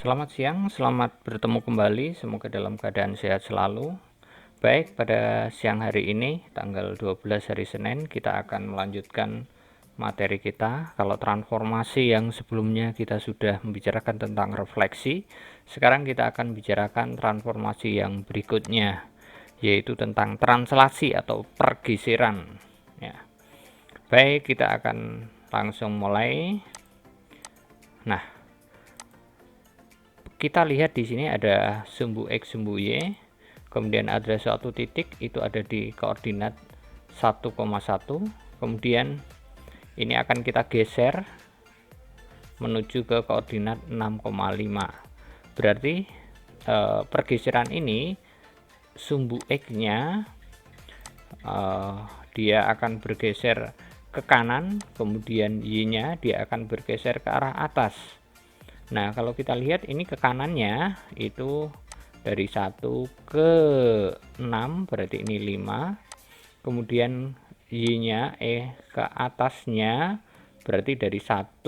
Selamat siang, selamat bertemu kembali. Semoga dalam keadaan sehat selalu. Baik, pada siang hari ini, tanggal 12 hari Senin, kita akan melanjutkan materi kita. Kalau transformasi yang sebelumnya kita sudah membicarakan tentang refleksi, sekarang kita akan bicarakan transformasi yang berikutnya, yaitu tentang translasi atau pergeseran. Ya. Baik, kita akan langsung mulai. Nah, kita lihat di sini ada sumbu X, sumbu Y, kemudian ada suatu titik, itu ada di koordinat 1,1, kemudian ini akan kita geser menuju ke koordinat 6,5. Berarti pergeseran ini sumbu X-nya dia akan bergeser ke kanan, kemudian Y-nya dia akan bergeser ke arah atas. Nah, kalau kita lihat ini ke kanannya itu dari 1 ke 6, berarti ini 5. Kemudian Y-nya ke atasnya berarti dari 1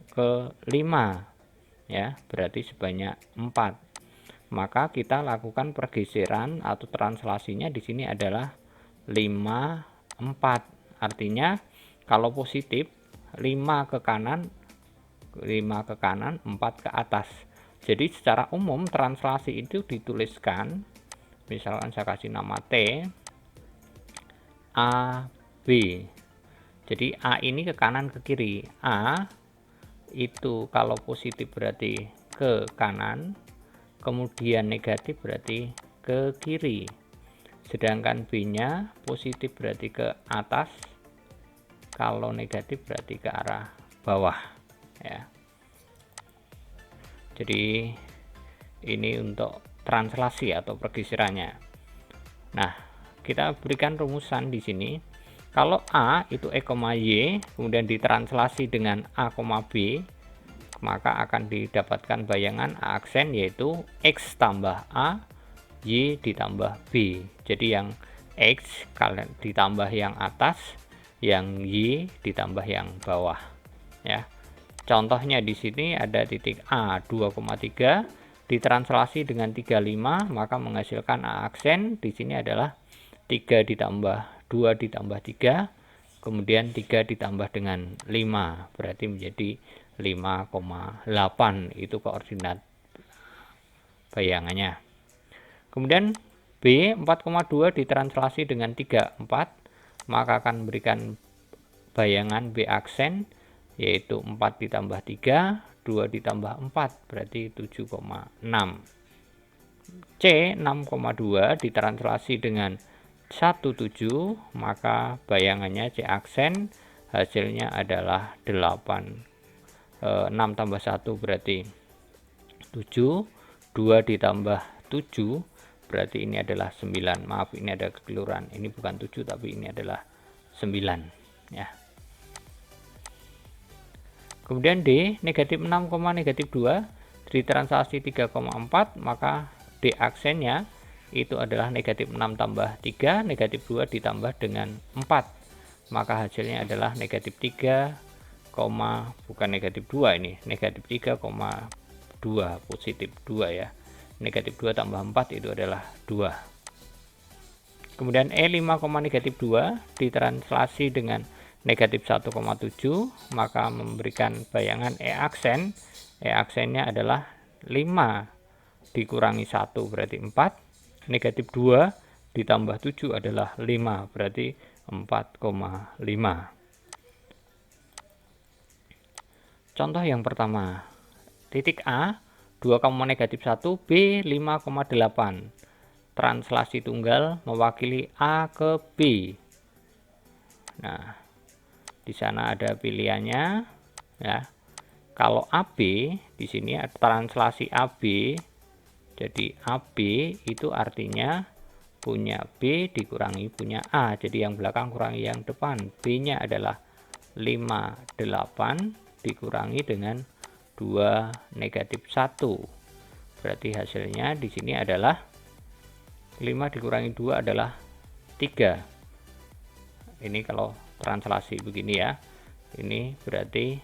ke 5. Ya, berarti sebanyak 4. Maka kita lakukan pergeseran atau translasinya di sini adalah 5, 4. Artinya kalau positif 5 ke kanan, 5 ke kanan, 4 ke atas. Jadi secara umum translasi itu dituliskan, misalkan saya kasih nama T, A, B. Jadi A ini ke kanan ke kiri. A itu kalau positif berarti ke kanan, kemudian negatif berarti ke kiri. Sedangkan B-nya positif berarti ke atas, kalau negatif berarti ke arah bawah. Ya. Jadi ini untuk translasi atau pergeserannya. Nah, kita berikan rumusan di sini. Kalau A itu E, Y, kemudian ditranslasi dengan A, B, maka akan didapatkan bayangan A aksen yaitu X tambah A, Y ditambah B. Jadi yang X kalian ditambah yang atas, yang Y ditambah yang bawah. Ya. Contohnya di sini ada titik A 2,3 ditranslasi dengan 35, maka menghasilkan A aksen di sini adalah 3 ditambah 2 ditambah 3, kemudian 3 ditambah dengan 5, berarti menjadi 5,8. Itu koordinat bayangannya. Kemudian B 4,2 ditranslasi dengan 34, maka akan memberikan bayangan B aksen yaitu 4 ditambah 3, 2 ditambah 4, berarti 7,6. C 6,2 ditranslasi dengan 17, maka bayangannya C aksen hasilnya adalah 8. 6 tambah 1 berarti 7, 2 ditambah 7 berarti ini adalah 9. Maaf, ini ada kekeliruan, ini bukan 7 tapi ini adalah 9 ya. Kemudian D negatif 6, negatif 2 ditranslasi 3,4, maka D aksennya itu adalah negatif 6 tambah 3, negatif 2 ditambah dengan 4, maka hasilnya adalah negatif 3, bukan negatif 2, ini negatif 3,2, positif 2 ya. Negatif 2 tambah 4 itu adalah 2. Kemudian E 5, negatif 2 ditranslasi dengan negatif 1,7, maka memberikan bayangan E aksen. E aksennya adalah 5 dikurangi 1 berarti 4, negatif 2 ditambah 7 adalah 5, berarti 4,5. Contoh yang pertama, titik A 2, negatif 1, B 5,8. Translasi tunggal mewakili A ke B. Nah, di sana ada pilihannya ya. Kalau AB di sini ada translasi AB. Jadi AB itu artinya punya B dikurangi punya A. Jadi yang belakang kurangi yang depan. B-nya adalah 58 dikurangi dengan 2 negatif 1. Berarti hasilnya di sini adalah 5 dikurangi 2 adalah 3. Ini kalau translasi begini ya, ini berarti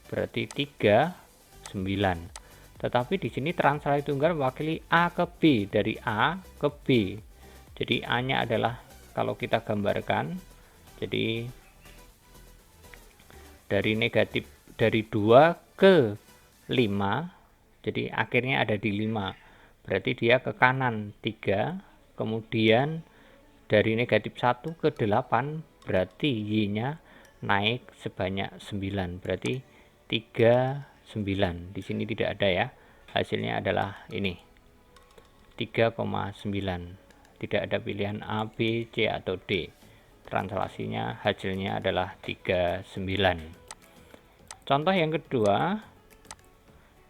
berarti 39. Tetapi di sini translasi tunggal mewakili A ke B, dari A ke B. Jadi A-nya adalah, kalau kita gambarkan, jadi dari negatif, dari 2 ke 5, jadi akhirnya ada di 5. Berarti dia ke kanan 3, kemudian dari negatif 1 ke 8, berarti Y-nya naik sebanyak 9. Berarti 39. Di sini tidak ada ya. Hasilnya adalah ini. 3,9. Tidak ada pilihan A, B, C atau D. Translasinya hasilnya adalah 39. Contoh yang kedua,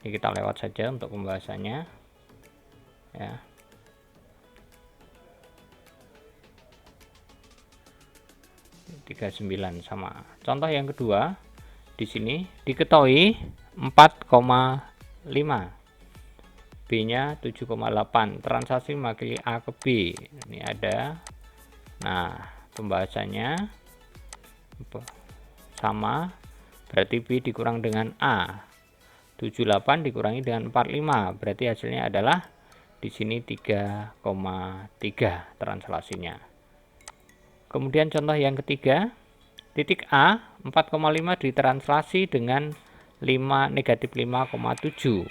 ini kita lewat saja untuk pembahasannya ya. Tiga 39 sama. Contoh yang kedua, di sini diketahui 4,5, B-nya 7,8. Transaksi mewakili A ke B. Ini ada. Nah, pembahasannya sama, berarti B dikurang dengan A. 78 dikurangi dengan 45, berarti hasilnya adalah di sini 3,3 translasinya. Kemudian contoh yang ketiga, titik A 4,5 ditranslasi dengan 5 negatif 5,7.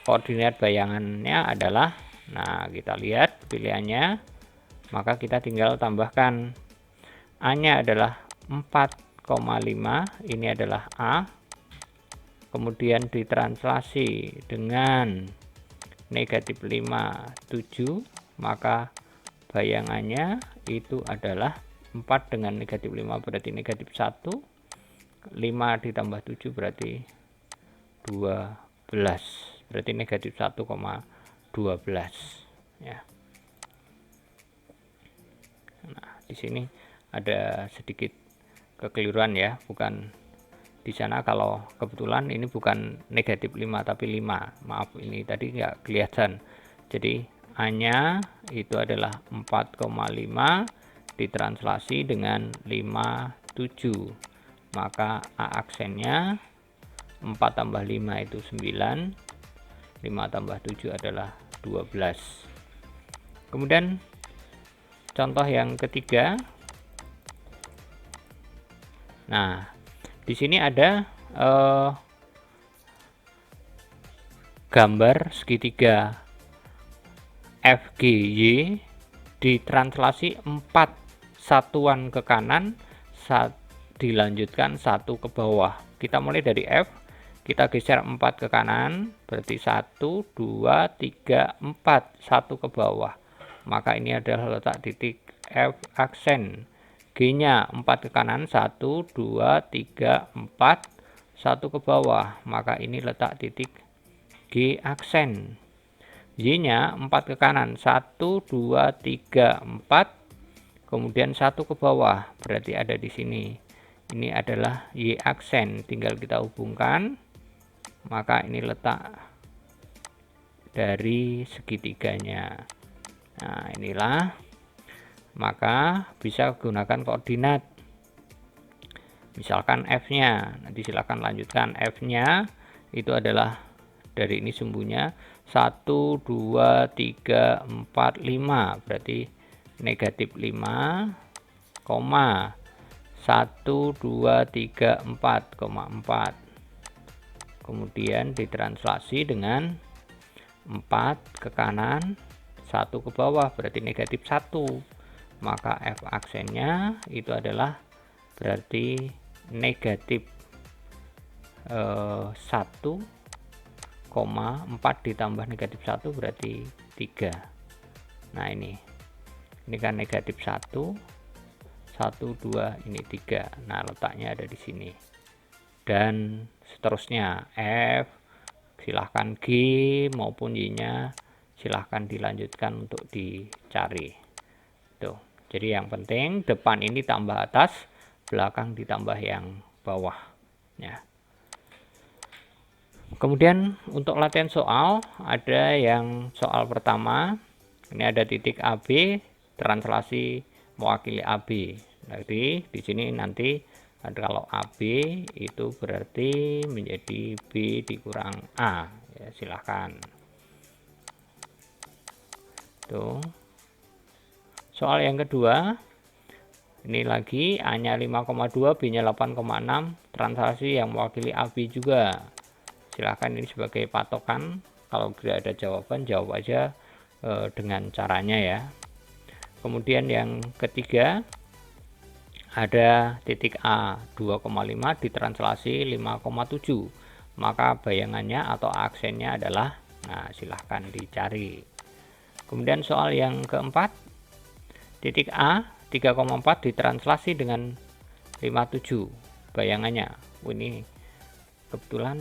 Koordinat bayangannya adalah, nah kita lihat pilihannya, maka kita tinggal tambahkan. A-nya adalah 4,5, ini adalah A, kemudian ditranslasi dengan negatif 5,7, maka bayangannya itu adalah 4 dengan negatif 5 berarti negatif 1, 5 ditambah 7 berarti 12, berarti negatif 1,12 ya. Nah, di sini ada sedikit kekeliruan ya, bukan di sana, kalau kebetulan ini bukan negatif 5 tapi 5, maaf ini tadi nggak kelihatan. Jadi A-nya itu adalah 4,5 ditranslasi dengan 5,7, maka A aksennya 4 tambah 5 itu 9, 5 tambah 7 adalah 12. Kemudian contoh yang ketiga, nah di sini ada gambar segitiga FGY ditranslasi 4 satuan ke kanan, dilanjutkan 1 ke bawah. Kita mulai dari F, kita geser 4 ke kanan, berarti 1, 2, 3, 4, 1 ke bawah. Maka ini adalah letak titik F aksen. G-nya 4 ke kanan, 1, 2, 3, 4, 1 ke bawah, maka ini letak titik G aksen. Y-nya 4 ke kanan, 1, 2, 3, 4, kemudian 1 ke bawah, berarti ada di sini. Ini adalah Y aksen, tinggal kita hubungkan, maka ini letak dari segitiganya. Nah, inilah, maka bisa gunakan koordinat. Misalkan F-nya, nanti silakan lanjutkan. F-nya itu adalah dari ini sumbunya 1, 2, 3, 4, 5, berarti negatif 5, 1, 2, 3, 4,4. Kemudian ditranslasi dengan 4 ke kanan, 1 ke bawah, berarti negatif 1. Maka F aksennya itu adalah berarti negatif 1,4 ditambah negatif 1 berarti 3. Nah ini kan negatif 1, 1, 2, ini 3. Nah letaknya ada di sini. Dan seterusnya F, silahkan G maupun Y-nya silahkan dilanjutkan untuk dicari. Tuh. Jadi yang penting depan ini tambah atas, belakang ditambah yang bawah ya. Kemudian untuk latihan soal, ada yang soal pertama, ini ada titik AB, translasi mewakili AB. Jadi di sini nanti Kalau AB itu berarti menjadi B dikurang A, ya, silahkan. Tuh. Soal yang kedua, ini lagi A-nya 5,2, B-nya 8,6, translasi yang mewakili AB juga. Silahkan ini sebagai patokan, kalau tidak ada jawaban, jawab aja dengan caranya ya. Kemudian yang ketiga, ada titik A 2,5 ditranslasi 5,7, maka bayangannya atau aksennya adalah, nah silahkan dicari. Kemudian soal yang keempat, titik A 3,4 ditranslasi dengan 57, bayangannya ini kebetulan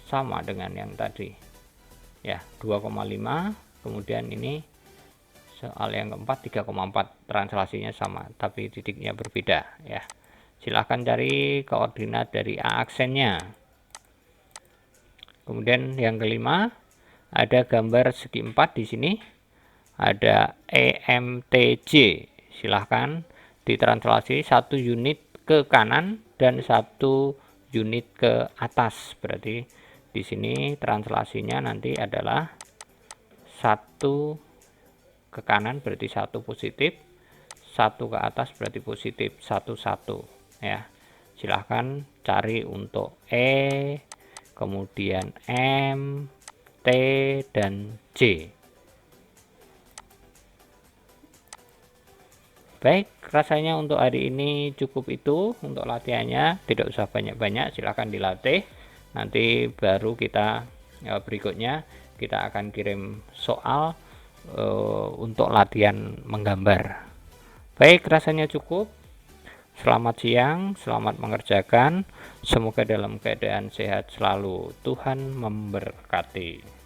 sama dengan yang tadi ya, 2,5. kemudian ini soal yang keempat 3,4, translasinya sama tapi titiknya berbeda ya. Silahkan cari koordinat dari A aksennya. Kemudian yang kelima, ada gambar segi 4 di sini, ada EMTJ. Silahkan ditranslasi 1 unit ke kanan dan 1 unit ke atas. Berarti di sini translasinya nanti adalah 1 ke kanan berarti 1 positif, 1 ke atas berarti positif 1 ya. Silahkan cari untuk E, kemudian M, T, dan J. Baik, rasanya untuk hari ini cukup itu untuk latihannya, tidak usah banyak-banyak, silahkan dilatih. Nanti baru kita berikutnya kita akan kirim soal untuk latihan menggambar. Baik, rasanya cukup. Selamat siang, selamat mengerjakan. Semoga dalam keadaan sehat selalu. Tuhan memberkati.